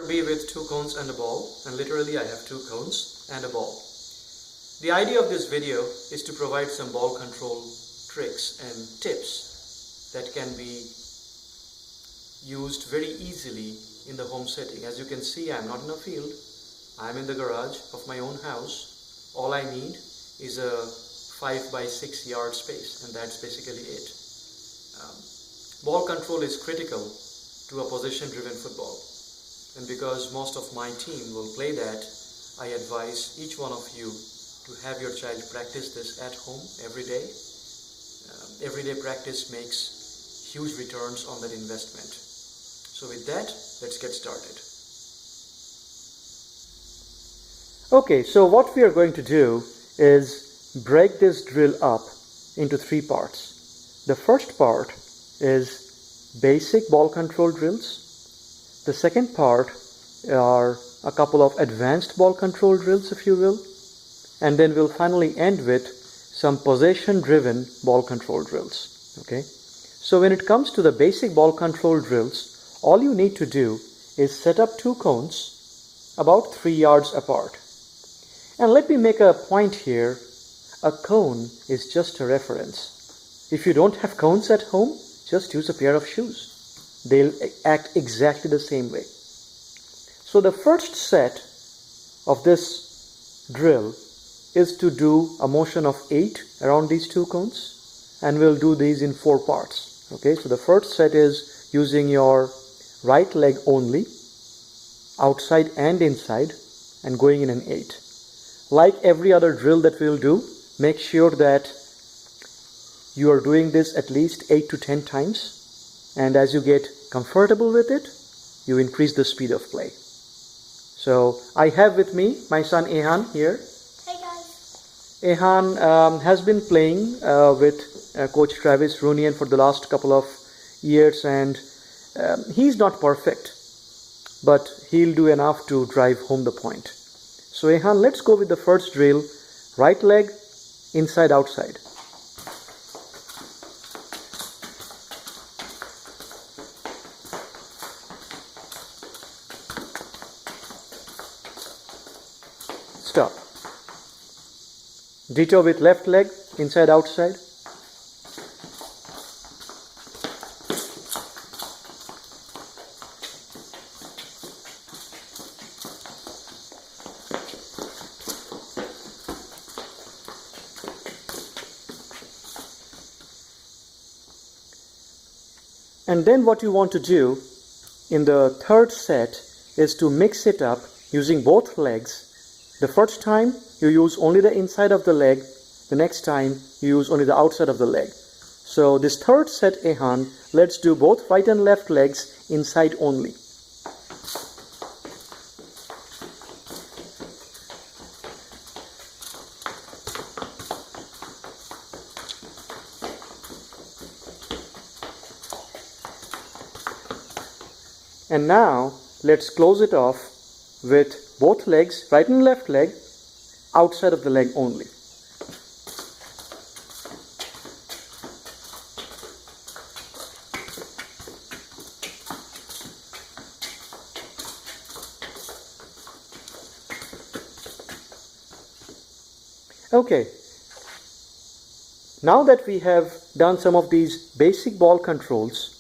be with 2 cones and a ball, and literally I have 2 cones and a ball. The idea of this video is to provide some ball control tricks and tips that can be used very easily in the home setting. As you can see, I'm not in a field, I'm in the garage of my own house. All I need is a 5 by 6 yard space, and that's basically it. Ball control is critical to a possession-driven football, and because most of my team will play that, I advise each one of you to have your child practice this at home every day. Everyday practice makes huge returns on that investment. So with that, let's get started. Okay, so what we are going to do is break this drill up into 3 parts. The first part is basic ball control drills. The second part are a couple of advanced ball control drills, if you will. And then we'll finally end with some possession-driven ball control drills. Okay? So when it comes to the basic ball control drills, all you need to do is set up 2 cones about 3 yards apart. And let me make a point here. A cone is just a reference. If you don't have cones at home, just use a pair of shoes. They'll act exactly the same way. So the first set of this drill is to do a motion of 8 around these 2 cones, and we'll do these in 4 parts. Okay, so the first set is using your right leg only, outside and inside, and going in an 8. Like every other drill that we'll do, make sure that you are doing this at least 8 to 10 times, and as you get comfortable with it, you increase the speed of play. So I have with me my son Ehan here. Hey guys. Ehan has been playing with Coach Travis Roonian for the last couple of years, and he's not perfect, but he'll do enough to drive home the point. So Ehan, let's go with the first drill. Right leg, inside, outside. Stop. Ditto with left leg, inside, outside. And then what you want to do in the third set is to mix it up using both legs. The first time you use only the inside of the leg, the next time you use only the outside of the leg. So this third set, Ehan, let's do both right and left legs inside only. And now let's close it off with both legs, right and left leg, outside of the leg only. Okay, now that we have done some of these basic ball controls,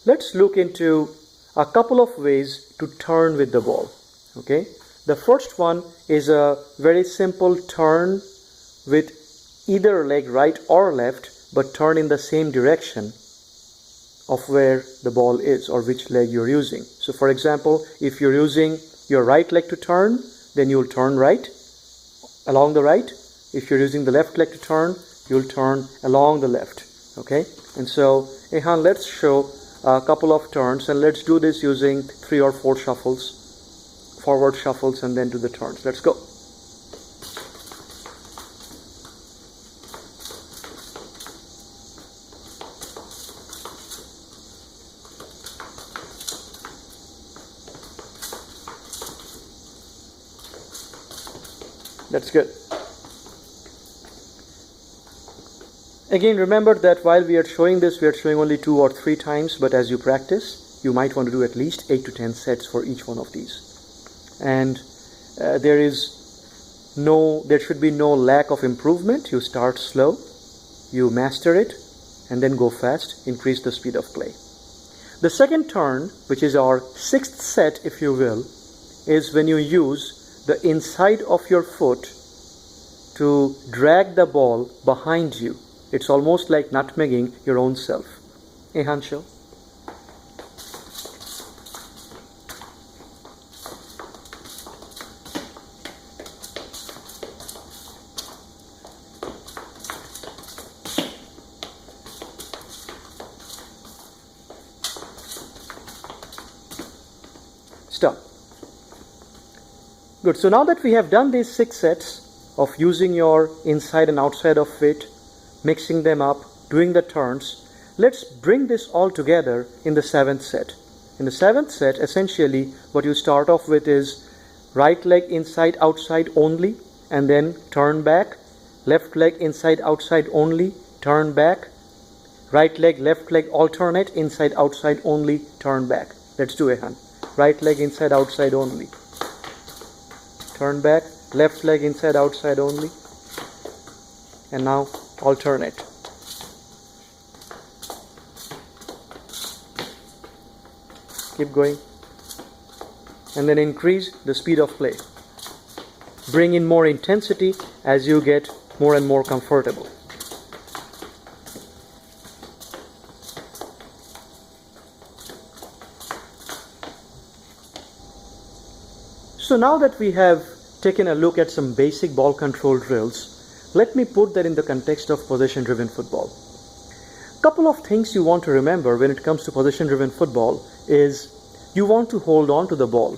let's look into a couple of ways to turn with the ball. Okay, the first one is a very simple turn with either leg, right or left, but turn in the same direction of where the ball is or which leg you're using. So for example, if you're using your right leg to turn, then you'll turn right along the right. If you're using the left leg to turn, you'll turn along the left. Okay, and so Ehan, let's show a couple of turns, and let's do this using 3 or 4 shuffles, forward shuffles, and then do the turns. Let's go. That's good. Again, remember that while we are showing this, we are showing only 2 or 3 times, but as you practice, you might want to do at least 8 to 10 sets for each one of these. And there should be no lack of improvement. You start slow, you master it, and then go fast, increase the speed of play. The second turn, which is our sixth set, if you will, is when you use the inside of your foot to drag the ball behind you. It's almost like nutmegging your own self. Ehan, show. Stop. Good. So now that we have done these 6 sets of using your inside and outside of feet, mixing them up, doing the turns, let's bring this all together in the 7th set. In the 7th set, essentially what you start off with is right leg inside outside only, and then turn back, left leg inside outside only, turn back, right leg left leg alternate, inside outside only, turn back. Let's do it, Han. Right leg inside outside only, turn back, left leg inside outside only, and now alternate. Keep going, and then increase the speed of play. Bring in more intensity as you get more and more comfortable. So now that we have taken a look at some basic ball control drills, let me put that in the context of possession-driven football. Couple of things you want to remember when it comes to possession-driven football is you want to hold on to the ball.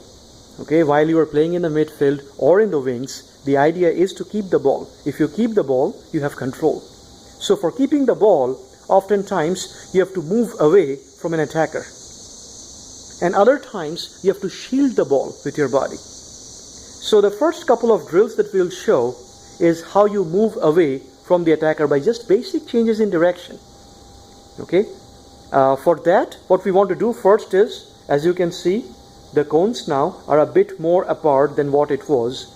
Okay, while you are playing in the midfield or in the wings, the idea is to keep the ball. If you keep the ball, you have control. So for keeping the ball, oftentimes you have to move away from an attacker. And other times you have to shield the ball with your body. So the first couple of drills that we'll show is how you move away from the attacker by just basic changes in direction. Okay. For that, what we want to do first is, as you can see, the cones now are a bit more apart than what it was.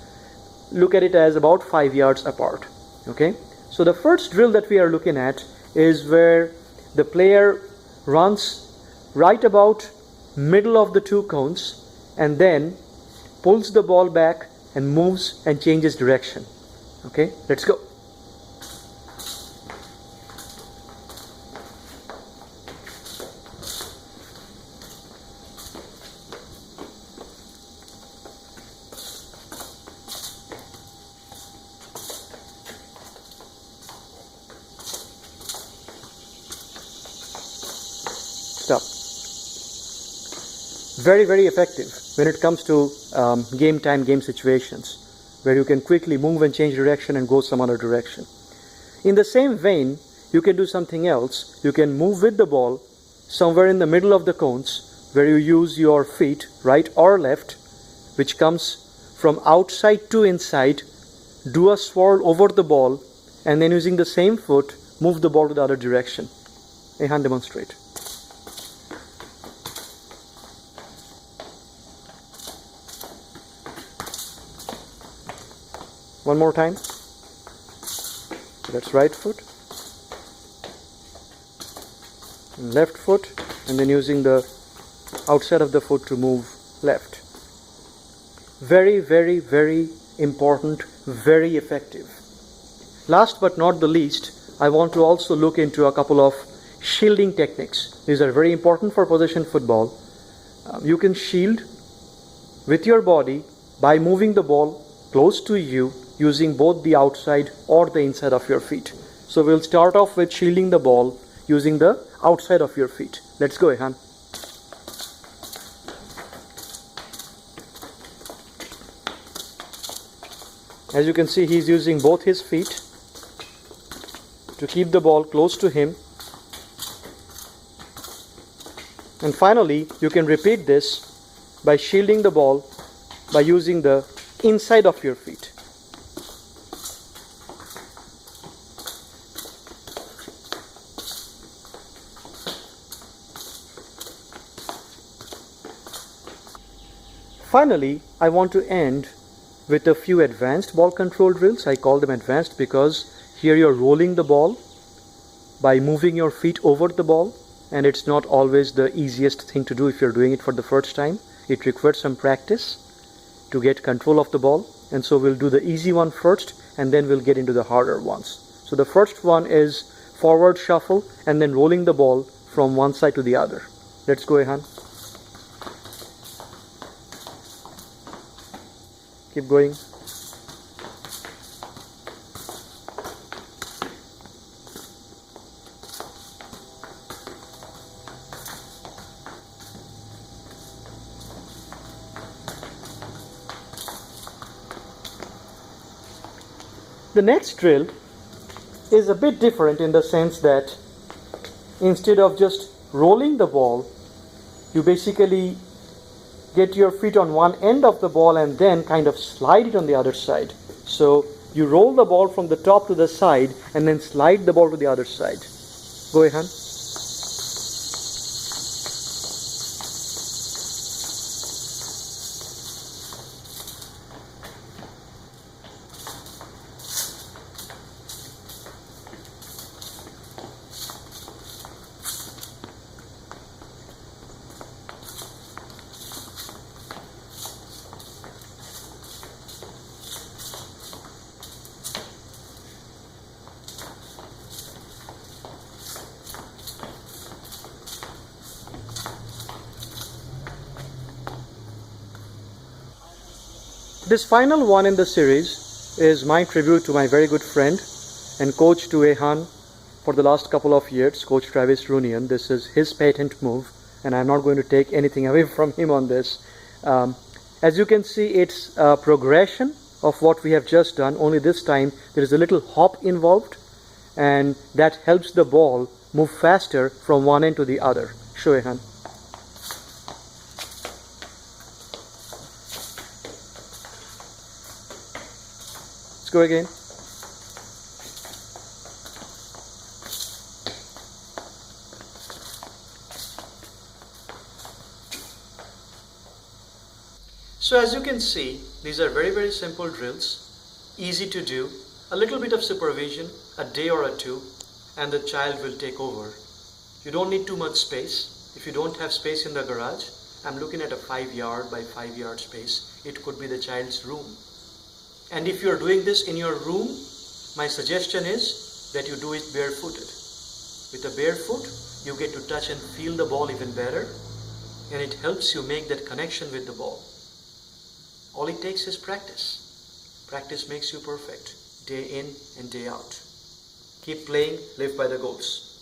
Look at it as about 5 yards apart. Okay. So the first drill that we are looking at is where the player runs right about middle of the 2 cones and then pulls the ball back and moves and changes direction. Okay, let's go. Stop. Very, very effective when it comes to game time, game situations, where you can quickly move and change direction and go some other direction. In the same vein, you can do something else. You can move with the ball somewhere in the middle of the cones, where you use your feet, right or left, which comes from outside to inside, do a swirl over the ball, and then using the same foot, move the ball to the other direction. Ehan, demonstrate. One more time. That's right foot, left foot, and then using the outside of the foot to move left. Very, very, very important, very effective. Last but not the least, I want to also look into a couple of shielding techniques. These are very important for possession football. You can shield with your body by moving the ball close to you, using both the outside or the inside of your feet. So we'll start off with shielding the ball using the outside of your feet. Let's go, Ehan. As you can see, he's using both his feet to keep the ball close to him. And finally, you can repeat this by shielding the ball by using the inside of your feet. Finally, I want to end with a few advanced ball control drills. I call them advanced because here you're rolling the ball by moving your feet over the ball, and it's not always the easiest thing to do if you're doing it for the first time. It requires some practice to get control of the ball, and so we'll do the easy one first and then we'll get into the harder ones. So the first one is forward shuffle and then rolling the ball from one side to the other. Let's go, Ehan. Keep going. The next drill is a bit different in the sense that instead of just rolling the ball, you basically get your feet on one end of the ball and then kind of slide it on the other side. So you roll the ball from the top to the side and then slide the ball to the other side. Go ahead. This final one in the series is my tribute to my very good friend and coach to Ehan for the last couple of years, Coach Travis Roonian. This is his patent move, and I'm not going to take anything away from him on this. As you can see, it's a progression of what we have just done, only this time there is a little hop involved, and that helps the ball move faster from one end to the other. Show, Ehan. Go again. So as you can see, these are very simple drills, easy to do, a little bit of supervision, a day or two, and the child will take over. You don't need too much space. If you don't have space in the garage, I'm looking at a 5-yard by 5-yard space. It could be the child's room. And if you're doing this in your room, my suggestion is that you do it barefooted. With a bare foot, you get to touch and feel the ball even better, and it helps you make that connection with the ball. All it takes is practice. Practice makes you perfect, day in and day out. Keep playing, live by the goals.